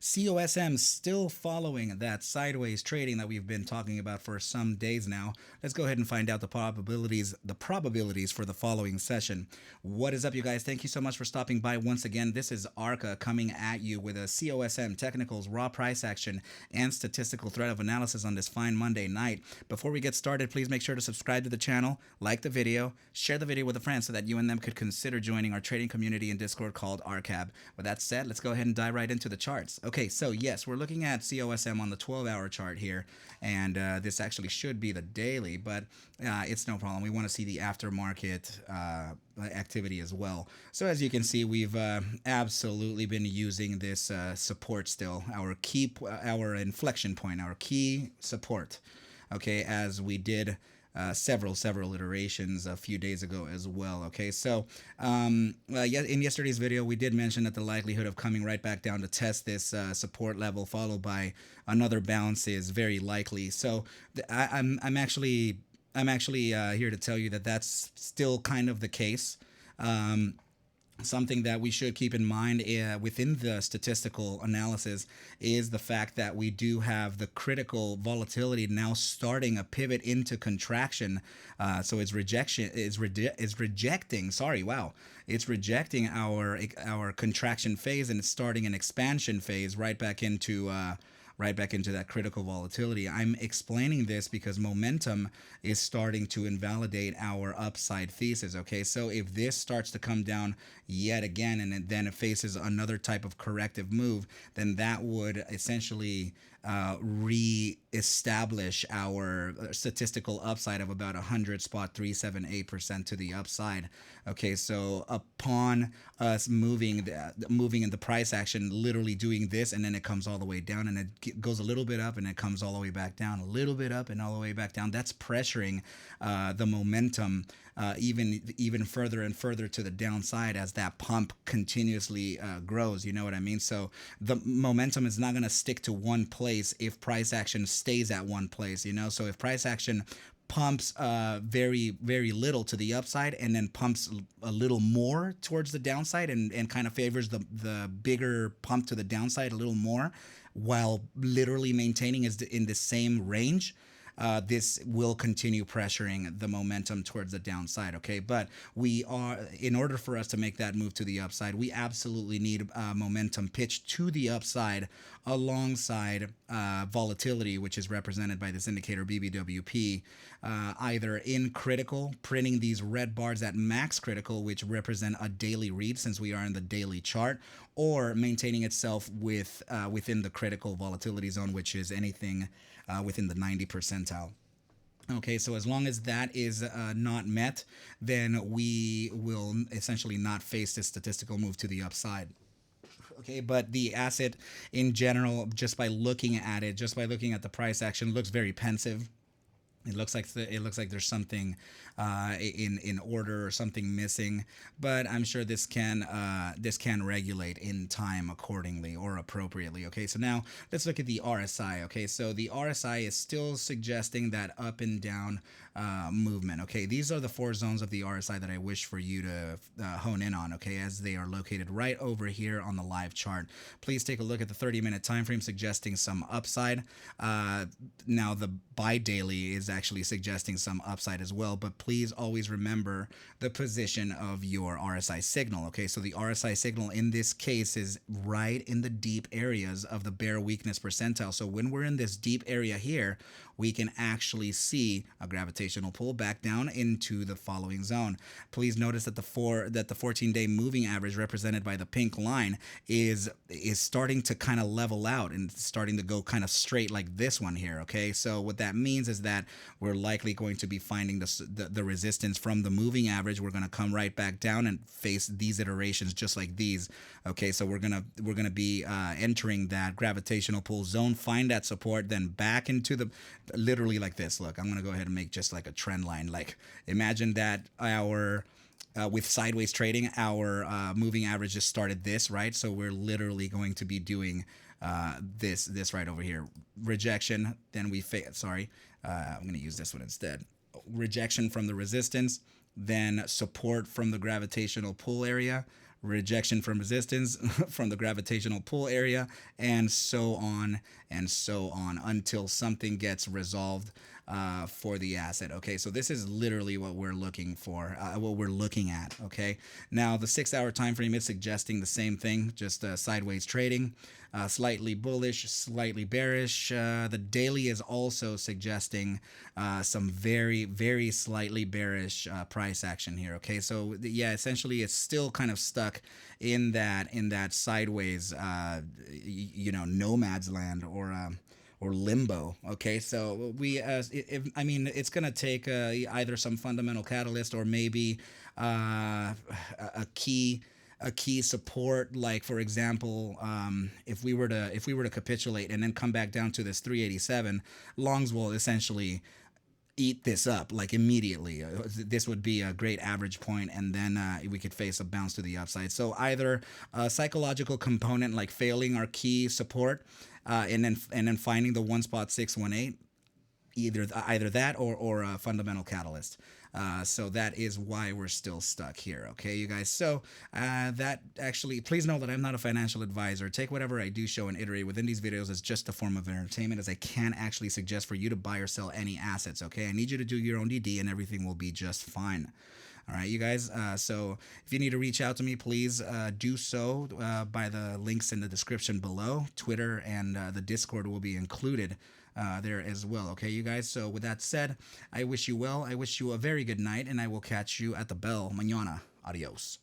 COSM still following that sideways trading that we've been talking about for some days now. Let's go ahead and find out the probabilities for the following session. What is up, you guys? Thank you so much for stopping by once again. This is ARCa coming at you with a COSM technicals, raw price action, and statistical thread of analysis on this fine Monday night. Before we get started, please make sure to subscribe to the channel, like the video, share the video with a friend so that you and them could consider joining our trading community in Discord called ARCab. With that said, let's go ahead and dive right into the charts. Okay, so yes, we're looking at COSM on the 12-hour chart here, and this actually should be the daily, but it's no problem. We want to see the aftermarket activity as well. So as you can see, we've absolutely been using this support still, our inflection point, our key support. Okay, as we did several iterations a few days ago as well. Okay, so in yesterday's video we did mention that the likelihood of coming right back down to test this support level followed by another bounce is very likely. So I'm actually here to tell you that that's still kind of the case. Something that we should keep in mind within the statistical analysis is the fact that we do have the critical volatility now starting a pivot into contraction. So it's rejecting our contraction phase, and it's starting an expansion phase right back into that critical volatility. I'm explaining this because momentum is starting to invalidate our upside thesis. Okay, so if this starts to come down yet again and then it faces another type of corrective move, then that would essentially re-establish our statistical upside of about 100.378% to the upside. Okay, so upon us moving in the price action, literally doing this, and then it comes all the way down, and it goes a little bit up, and it comes all the way back down, a little bit up, and all the way back down. That's pressuring the momentum even further and further to the downside as that pump continuously grows. You know what I mean? So the momentum is not going to stick to one place if price action stays at one place, you know. So if price action pumps very little to the upside and then pumps a little more towards the downside and kind of favors the bigger pump to the downside a little more while literally maintaining is in the same range, this will continue pressuring the momentum towards the downside. Okay, but in order for us to make that move to the upside, we absolutely need momentum pitched to the upside alongside volatility, which is represented by this indicator BBWP, either in critical, printing these red bars at max critical, which represent a daily read since we are in the daily chart, or maintaining itself within the critical volatility zone, which is anything within the 90 percentile. Okay, so as long as that is not met, then we will essentially not face this statistical move to the upside. Okay, but the asset in general, just by looking at the price action, looks very pensive. It looks like there's something in order or something missing, but I'm sure this can regulate in time accordingly or appropriately. Okay, so now let's look at the RSI. Okay, so the RSI is still suggesting that up and down movement. Okay, these are the four zones of the RSI that I wish for you to hone in on. Okay, as they are located right over here on the live chart. Please take a look at the 30-minute time frame suggesting some upside. Now the bi-daily is actually suggesting some upside as well, but please always remember the position of your RSI signal. Okay, so the RSI signal in this case is right in the deep areas of the bear weakness percentile. So when we're in this deep area here, we can actually see a gravitational pull back down into the following zone. Please notice that the 14-day moving average represented by the pink line is starting to kind of level out and starting to go kind of straight like this one here. Okay, so what that means is that we're likely going to be finding the resistance from the moving average. We're going to come right back down and face these iterations just like these. Okay, so we're gonna be entering that gravitational pull zone, find that support, then back into the literally like this. Look, I'm gonna go ahead and make just like a trend line. Like imagine that our with sideways trading, our moving average just started this, right? So we're literally going to be doing this right over here. Rejection, then we I'm going to use this one instead. Rejection from the resistance, then support from the gravitational pull area, rejection from resistance from the gravitational pull area, and so on and so on until something gets resolved for the asset. Okay, so this is literally what we're looking for, what we're looking at. Okay, now the 6-hour time frame is suggesting the same thing, just sideways trading, slightly bullish, slightly bearish. The daily is also suggesting some very slightly bearish price action here. Okay, so yeah, essentially it's still kind of stuck in that sideways, nomad's land, or limbo. Okay, so I mean, it's gonna take either some fundamental catalyst or maybe a key support, like for example, if we were to capitulate and then come back down to this 387, longs will essentially eat this up like immediately. This would be a great average point, and then we could face a bounce to the upside. So either a psychological component like failing our key support, and then finding the 1.618, either that or a fundamental catalyst. So that is why we're still stuck here. Okay, you guys. So that actually, please know that I'm not a financial advisor. Take whatever I do show and iterate within these videos as just a form of entertainment, as I can't actually suggest for you to buy or sell any assets. Okay, I need you to do your own DD, and everything will be just fine. All right, you guys. So if you need to reach out to me, please do so by the links in the description below. Twitter and the Discord will be included there as well. Okay, you guys. So with that said, I wish you well. I wish you a very good night, and I will catch you at the bell mañana. Adios.